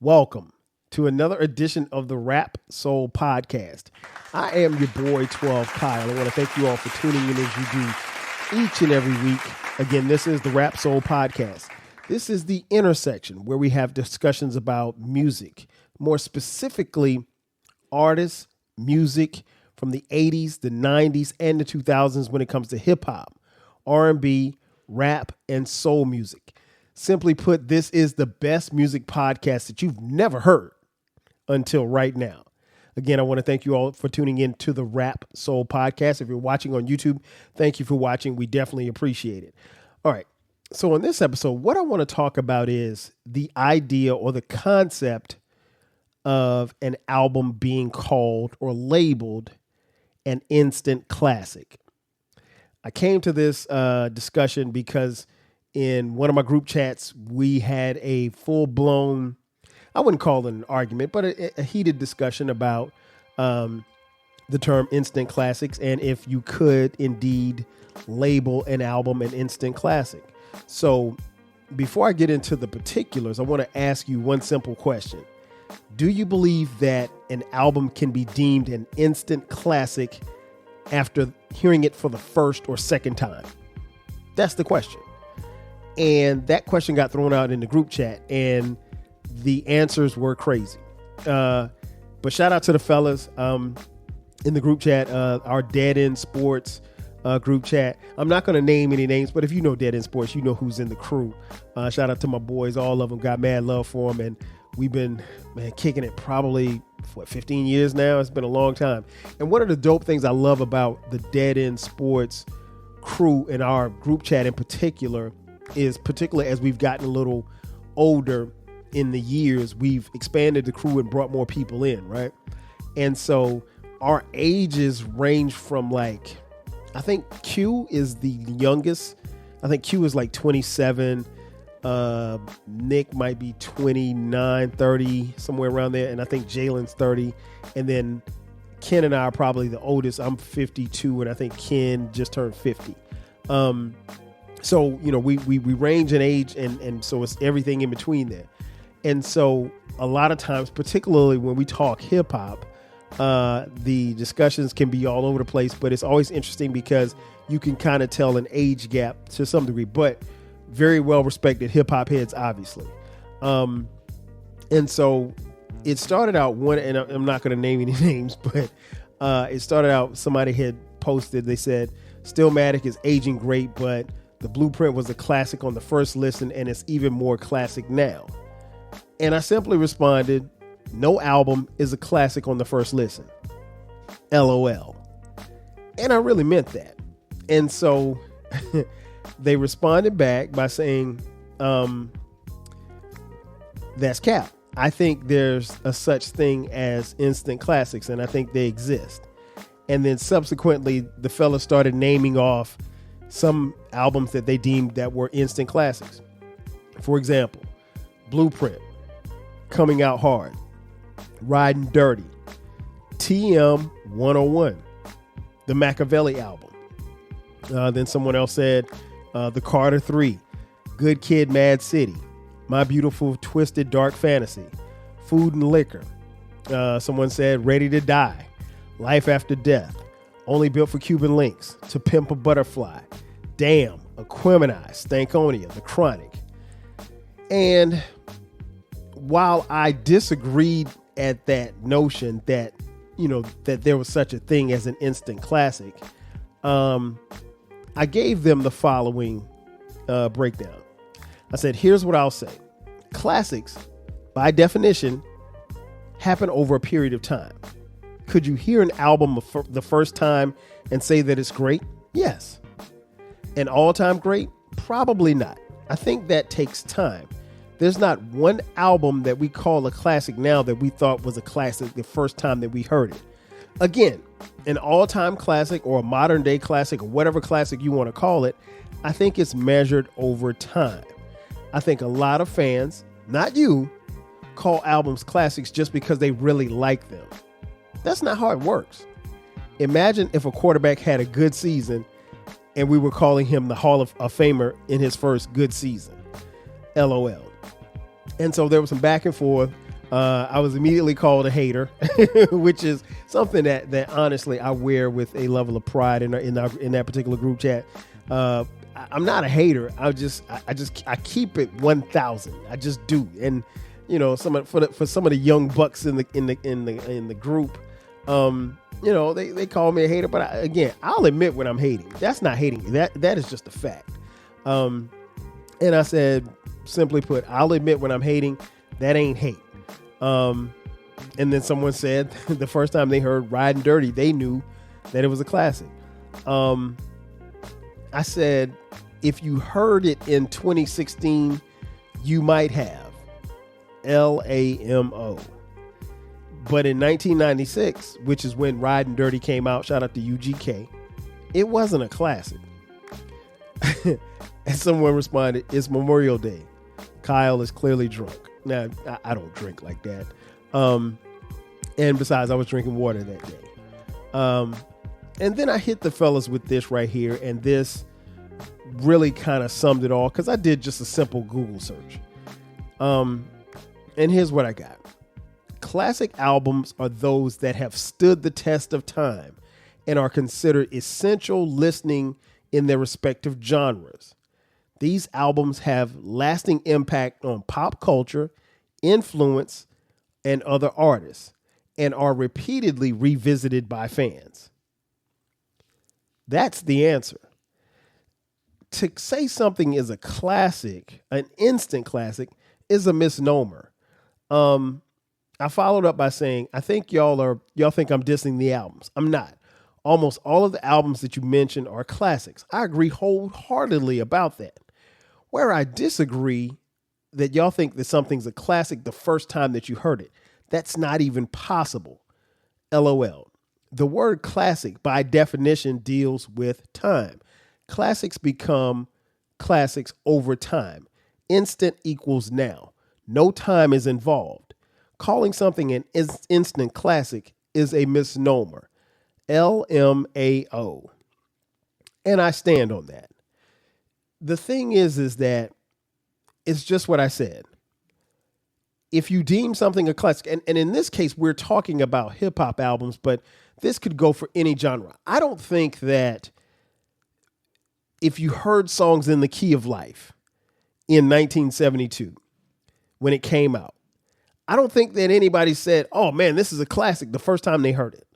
Welcome to another edition of the Rap Soul Podcast. I am your boy 12 Kyle. I want to thank you all for tuning in as you do each and every week. Again, this is the Rap Soul Podcast. This is the intersection where we have discussions about music, more specifically artists, music from the 80s, the 90s, and the 2000s when it comes to hip hop, R&B, rap, and soul music. Simply put, this is the best music podcast that you've never heard until right now. Again, I want to thank you all for tuning in to the Rap Soul Podcast. If you're watching on YouTube, thank you for watching. We definitely appreciate it. All right. So in this episode, what I want to talk about is the idea or the concept of an album being called or labeled an instant classic. I came to this discussion because in one of my group chats, we had a full-blown, I wouldn't call it an argument, but a heated discussion about the term instant classics and if you could indeed label an album an instant classic. So before I get into the particulars, I want to ask you one simple question. Do you believe that an album can be deemed an instant classic after hearing it for the first or second time? That's the question. And that question got thrown out in the group chat, and the answers were crazy. But shout out to the fellas in the group chat, our Dead End Sports group chat. I'm not going to name any names, but if you know Dead End Sports, you know who's in the crew. Shout out to my boys. All of them got mad love for them, and we've been kicking it probably, 15 years now? It's been a long time. And one of the dope things I love about the Dead End Sports crew in our group chat in particular is particularly as we've gotten a little older in the years, we've expanded the crew and brought more people in, right? And so our ages range from I think Q is the youngest. I think Q is 27. Nick might be 29, 30, somewhere around there. And I think Jalen's 30. And then Ken and I are probably the oldest. I'm 52 and I think Ken just turned 50. So, we range in age and so it's everything in between there. And so a lot of times, particularly when we talk hip hop, the discussions can be all over the place, but it's always interesting because you can kind of tell an age gap to some degree, but very well respected hip hop heads, obviously. And so it started out and I'm not going to name any names, but it started out, somebody had posted, they said, Stillmatic is aging great, but the Blueprint was a classic on the first listen, and it's even more classic now. And I simply responded, no album is a classic on the first listen. LOL. And I really meant that. And so they responded back by saying, that's cap. I think there's a such thing as instant classics, and I think they exist. And then subsequently, the fella started naming off some albums that they deemed that were instant classics. For example, Blueprint, Coming Out Hard, Riding Dirty, TM 101, the Machiavelli album. Then someone else said The Carter 3, Good Kid, Mad City, My Beautiful Twisted Dark Fantasy, Food and Liquor. Someone said Ready to Die, Life After Death, Only Built for Cuban Links, To Pimp a Butterfly, Damn, Aquemini, Stankonia, The Chronic. And while I disagreed at that notion that, that there was such a thing as an instant classic, I gave them the following breakdown. I said, here's what I'll say. Classics, by definition, happen over a period of time. Could you hear an album the first time and say that it's great? Yes. An all-time great? Probably not. I think that takes time. There's not one album that we call a classic now that we thought was a classic the first time that we heard it. Again, an all-time classic or a modern-day classic or whatever classic you want to call it, I think it's measured over time. I think a lot of fans, not you, call albums classics just because they really like them. That's not how it works. Imagine if a quarterback had a good season and we were calling him the Hall of Famer in his first good season. LOL. And so there was some back and forth. I was immediately called a hater, which is something that honestly I wear with a level of pride in that particular group chat. I'm not a hater. I keep it 1,000. I just do. And for some of the young bucks in the group, they call me a hater. But again, I'll admit when I'm hating. That's not hating. That is just a fact. And I said, simply put, I'll admit when I'm hating. That ain't hate. And then someone said the first time they heard Riding Dirty, they knew that it was a classic. I said, if you heard it in 2016, you might have. LAMO. But in 1996, which is when Riding Dirty came out, shout out to UGK, it wasn't a classic. And someone responded, it's Memorial Day. Kyle is clearly drunk. Now, I don't drink like that. And besides, I was drinking water that day. And then I hit the fellas with this right here, and this really kind of summed it all because I did just a simple Google search. And here's what I got. Classic albums are those that have stood the test of time and are considered essential listening in their respective genres. These albums have lasting impact on pop culture, influence, and other artists, and are repeatedly revisited by fans. That's the answer. To say something is a classic, an instant classic, is a misnomer. I followed up by saying, I think y'all think I'm dissing the albums. I'm not. Almost all of the albums that you mentioned are classics. I agree wholeheartedly about that. Where I disagree, that y'all think that something's a classic the first time that you heard it. That's not even possible. LOL. The word classic, by definition, deals with time. Classics become classics over time. Instant equals now. No time is involved. Calling something an instant classic is a misnomer. LMAO. And I stand on that. The thing is that it's just what I said. If you deem something a classic, and in this case, we're talking about hip hop albums, but this could go for any genre. I don't think that if you heard Songs in the Key of Life in 1972, when it came out, I don't think that anybody said, oh man, this is a classic the first time they heard it.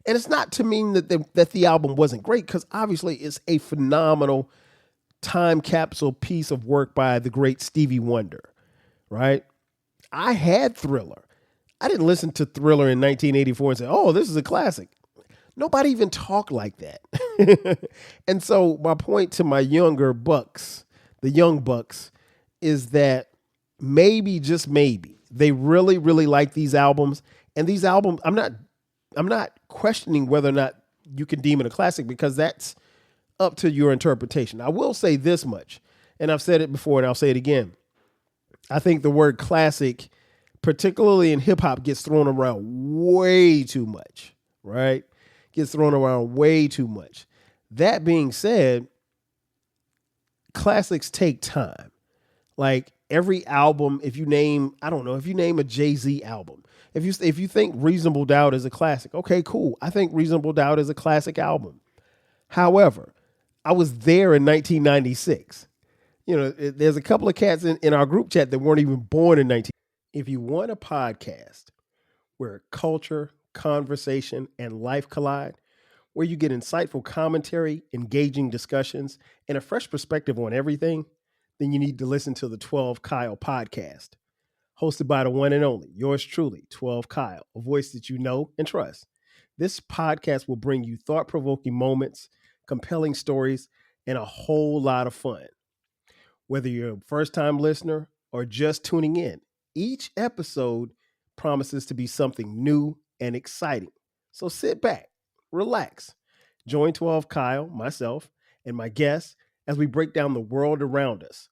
And it's not to mean that the album wasn't great, because obviously it's a phenomenal time capsule piece of work by the great Stevie Wonder, right? I had Thriller. I didn't listen to Thriller in 1984 and say, oh, this is a classic. Nobody even talked like that. And so my point to my younger bucks, the young bucks, is that maybe, just maybe, they really, really like these albums. And these albums, I'm not questioning whether or not you can deem it a classic, because that's up to your interpretation. I will say this much, and I've said it before and I'll say it again. I think the word classic, particularly in hip hop, gets thrown around way too much, right? Gets thrown around way too much. That being said, classics take time. Like every album, if you name a Jay-Z album, if you think Reasonable Doubt is a classic, okay, cool. I think Reasonable Doubt is a classic album. However, I was there in 1996. There's a couple of cats in our group chat that weren't even born in 19. If you want a podcast where culture, conversation, and life collide, where you get insightful commentary, engaging discussions, and a fresh perspective on everything, then you need to listen to the 12 Kyle podcast, hosted by the one and only, yours truly, 12 Kyle, a voice that you know and trust. This podcast will bring you thought-provoking moments, compelling stories, and a whole lot of fun. Whether you're a first-time listener or just tuning in, each episode promises to be something new and exciting. So sit back, relax, join 12 Kyle, myself, and my guests as we break down the world around us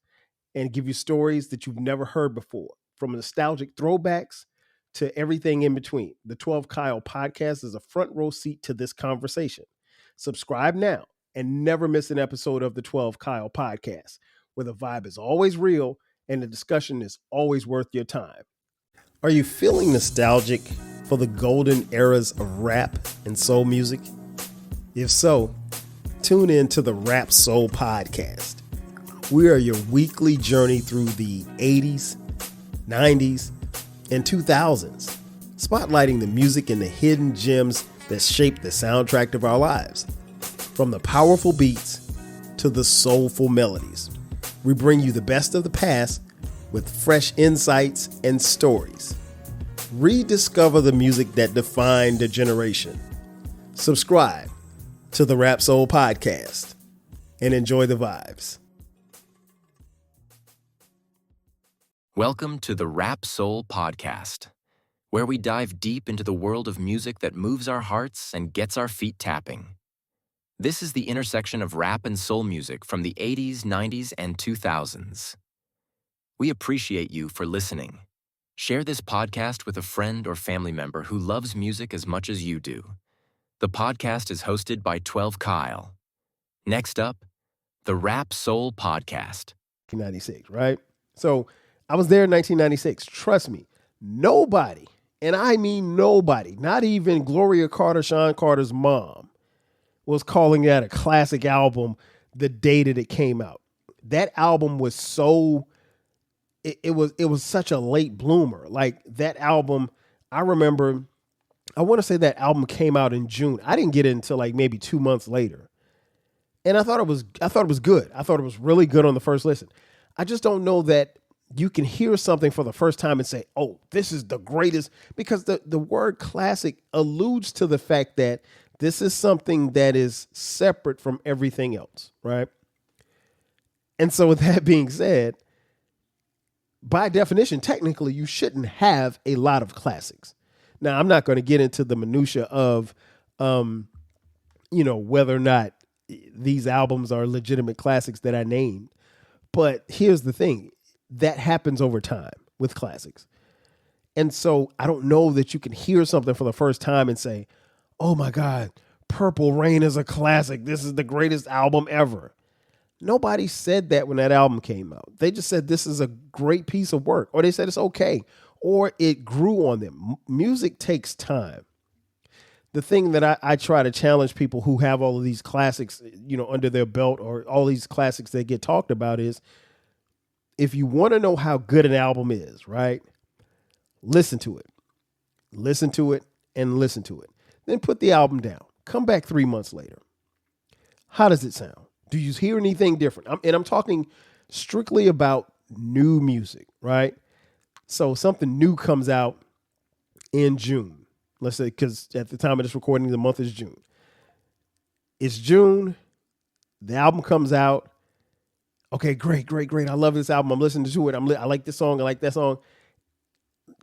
and give you stories that you've never heard before, from nostalgic throwbacks to everything in between. The 12 Kyle podcast is a front row seat to this conversation. Subscribe now and never miss an episode of the 12 Kyle podcast, where the vibe is always real and the discussion is always worth your time. Are you feeling nostalgic for the golden eras of rap and soul music? If so, tune in to the Rap Soul Podcast. We are your weekly journey through the 80s, 90s, and 2000s, spotlighting the music and the hidden gems that shaped the soundtrack of our lives. From the powerful beats to the soulful melodies, we bring you the best of the past with fresh insights and stories. Rediscover the music that defined a generation. Subscribe to the Rap Soul Podcast and enjoy the vibes. Welcome to the Rap Soul Podcast, where we dive deep into the world of music that moves our hearts and gets our feet tapping. This is the intersection of rap and soul music from the 80s, 90s, and 2000s. We appreciate you for listening. Share this podcast with a friend or family member who loves music as much as you do. The podcast is hosted by 12 Kyle. Next up, the Rap Soul Podcast. 1996, right? So I was there in 1996. Trust me, nobody, and I mean nobody, not even Gloria Carter, Sean Carter's mom, was calling that a classic album the day that it came out. That album was so, it was such a late bloomer. Like that album, I remember, I want to say that album came out in June. I didn't get it until like maybe 2 months later. And I thought it was good. I thought it was really good on the first listen. I just don't know that you can hear something for the first time and say, oh, this is the greatest, because the word classic alludes to the fact that this is something that is separate from everything else, right? And so with that being said, by definition, technically, you shouldn't have a lot of classics. Now, I'm not going to get into the minutia of, whether or not these albums are legitimate classics that I named. But here's the thing. That happens over time with classics. And so I don't know that you can hear something for the first time and say, oh my God, Purple Rain is a classic. This is the greatest album ever. Nobody said that when that album came out. They just said this is a great piece of work, or they said it's okay, or it grew on them. Music takes time. The thing that I try to challenge people who have all of these classics, under their belt, or all these classics that get talked about, is if you want to know how good an album is, right? Listen to it. Listen to it and listen to it. Then put the album down. Come back 3 months later. How does it sound? Do you hear anything different? I'm talking strictly about new music, right? So something new comes out in June. Let's say, because at the time of this recording, the month is June. It's June. The album comes out. Okay, great. I love this album. I'm listening to it. I like this song. I like that song.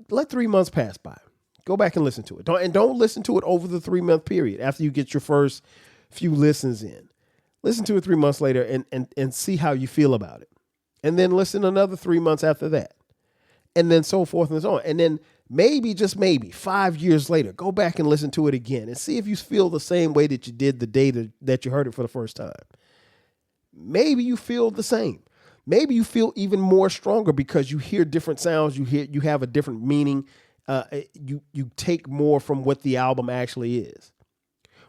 Let 3 months pass by. Go back and listen to it. Don't listen to it over the 3 month period after you get your first few listens in. Listen to it 3 months later and see how you feel about it. And then listen another 3 months after that. And then so forth and so on. And then maybe, just maybe, 5 years later, go back and listen to it again and see if you feel the same way that you did the day that you heard it for the first time. Maybe you feel the same. Maybe you feel even more stronger because you hear different sounds. You have a different meaning. You take more from what the album actually is.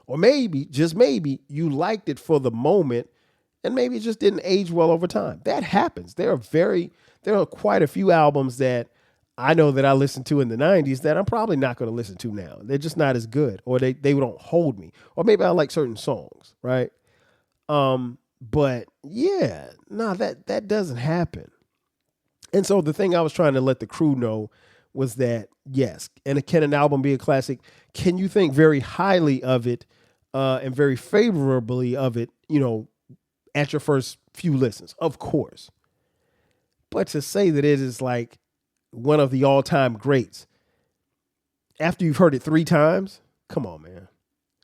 Or maybe, just maybe, you liked it for the moment and maybe it just didn't age well over time. That happens. There are quite a few albums that I know that I listened to in the 90s that I'm probably not going to listen to now. They're just not as good, or they don't hold me. Or maybe I like certain songs, right? But yeah, no, that doesn't happen. And so the thing I was trying to let the crew know was that, yes, and can an album be a classic? Can you think very highly of it and very favorably of it, at your first few listens? Of course. But to say that it is like one of the all-time greats after you've heard it 3 times, come on, man.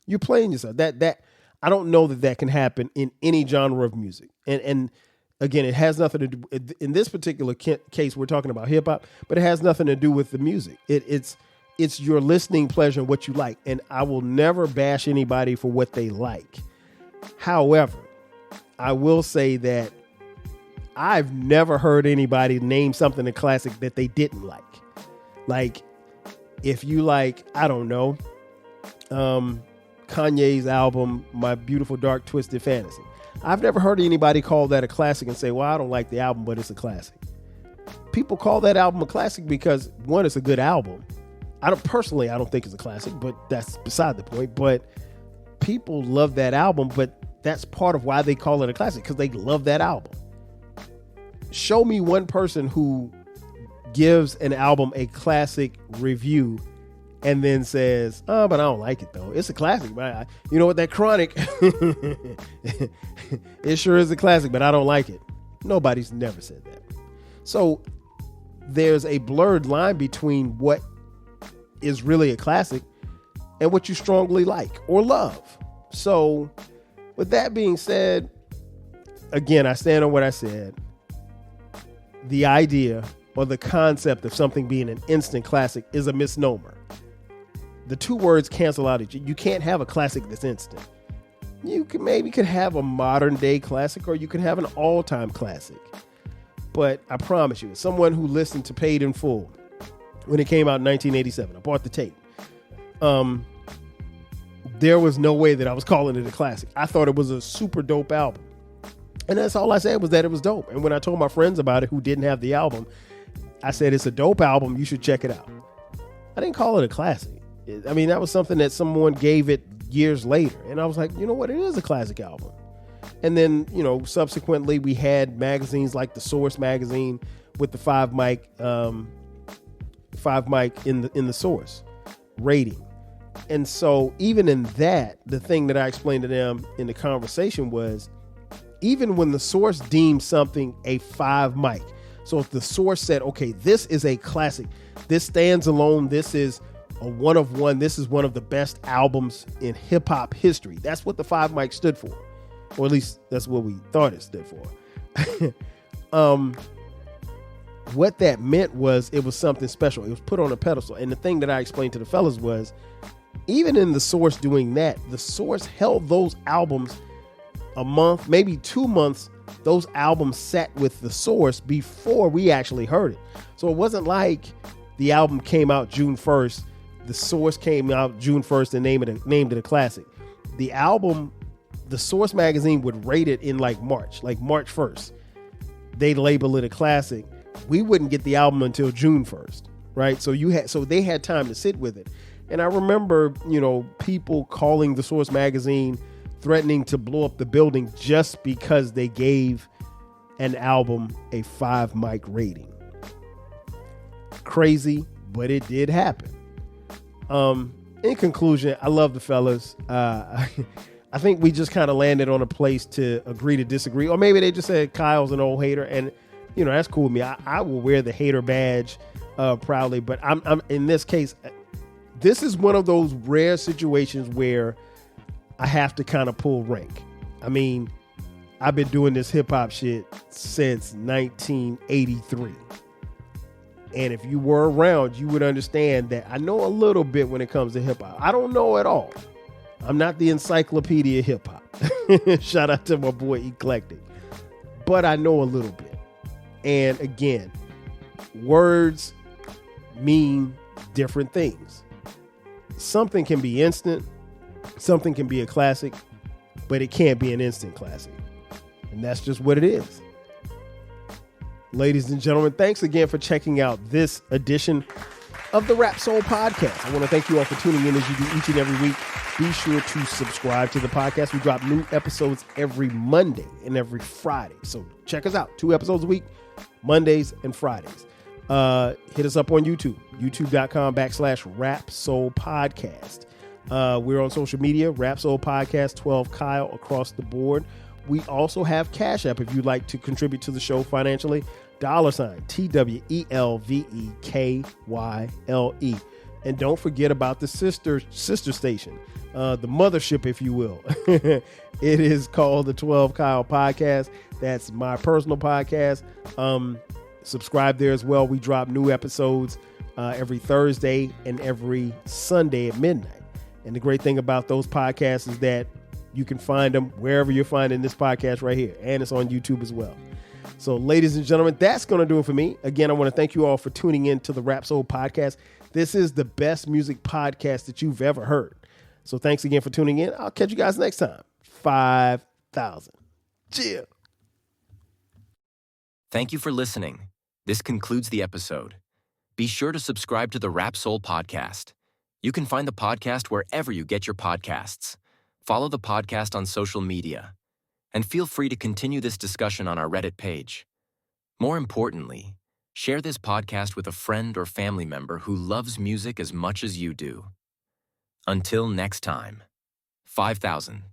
You're playing yourself. That I don't know that can happen in any genre of music. And again, it has nothing to do, in this particular case, we're talking about hip hop, but it has nothing to do with the music. It's your listening pleasure and what you like. And I will never bash anybody for what they like. However, I will say that I've never heard anybody name something a classic that they didn't like. Like, if you like, I don't know, Kanye's album, My Beautiful Dark Twisted Fantasy. I've never heard anybody call that a classic and say, well, I don't like the album, but it's a classic. People call that album a classic because, one, it's a good album. I don't think it's a classic, but that's beside the point. But people love that album, but that's part of why they call it a classic, because they love that album. Show me one person who gives an album a classic review and then says, oh, but I don't like it though. It's a classic, but you know what, that Chronic, it sure is a classic, but I don't like it. Nobody's never said that. So there's a blurred line between what is really a classic and what you strongly like or love. So with that being said, again, I stand on what I said. The idea or the concept of something being an instant classic is a misnomer. The two words cancel out each other. You can't have a classic that's instant. You could have a modern day classic, or you could have an all-time classic. But I promise you, as someone who listened to Paid in Full when it came out in 1987, I bought the tape. There was no way that I was calling it a classic. I thought it was a super dope album. And that's all I said, was that it was dope. And when I told my friends about it who didn't have the album, I said, it's a dope album. You should check it out. I didn't call it a classic. I mean, that was something that someone gave it years later. And I was like, you know what? It is a classic album. And then, subsequently we had magazines like The Source magazine with the 5 mic in the Source rating. And so even in that, the thing that I explained to them in the conversation was, even when the Source deemed something a 5 mic, so if the Source said, okay, this is a classic, this stands alone, this is a one of one, this is one of the best albums in hip hop history. That's what the 5 mic stood for. Or at least that's what we thought it stood for. What that meant was it was something special. It was put on a pedestal. And the thing that I explained to the fellas was, even in the Source doing that, the Source held those albums a month, maybe 2 months. Those albums sat with the Source before we actually heard it. So it wasn't like the album came out June 1st, the Source came out June 1st and named it a classic. The album, the Source magazine would rate it in like March 1st. They'd label it a classic. We wouldn't get the album until June 1st, right? So they had time to sit with it. And I remember, people calling the Source magazine, threatening to blow up the building just because they gave an album a 5 mic rating. Crazy, but it did happen. In conclusion, I love the fellas. I think we just kind of landed on a place to agree to disagree, or maybe they just said Kyle's an old hater, and that's cool with me. I will wear the hater badge proudly, but I'm in this case, this is one of those rare situations where I have to kind of pull rank. I mean, I've been doing this hip hop shit since 1983. And if you were around, you would understand that I know a little bit when it comes to hip hop. I don't know at all. I'm not the encyclopedia hip hop. Shout out to my boy Eclectic. But I know a little bit. And again, words mean different things. Something can be instant, something can be a classic, but it can't be an instant classic. And that's just what it is. Ladies and gentlemen, thanks again for checking out this edition of the Rap Soul Podcast. I want to thank you all for tuning in as you do each and every week. Be sure to subscribe to the podcast. We drop new episodes every Monday and every Friday. So check us out. 2 episodes a week, Mondays and Fridays. Hit us up on YouTube, youtube.com/Rap Soul Podcast. We're on social media, Rap Soul Podcast, 12 Kyle across the board. We also have Cash App if you'd like to contribute to the show financially. $TWELVEKYLE. And don't forget about the sister station, the mothership, if you will. It is called the 12 Kyle Podcast. That's my personal podcast. Subscribe there as well. We drop new episodes every Thursday and every Sunday at midnight. And the great thing about those podcasts is that you can find them wherever you're finding this podcast right here. And it's on YouTube as well. So, ladies and gentlemen, that's going to do it for me. Again, I want to thank you all for tuning in to the Rap Soul Podcast. This is the best music podcast that you've ever heard. So thanks again for tuning in. I'll catch you guys next time. 5,000. Chill. Thank you for listening. This concludes the episode. Be sure to subscribe to the Rap Soul Podcast. You can find the podcast wherever you get your podcasts. Follow the podcast on social media. And feel free to continue this discussion on our Reddit page. More importantly, share this podcast with a friend or family member who loves music as much as you do. Until next time, 5,000.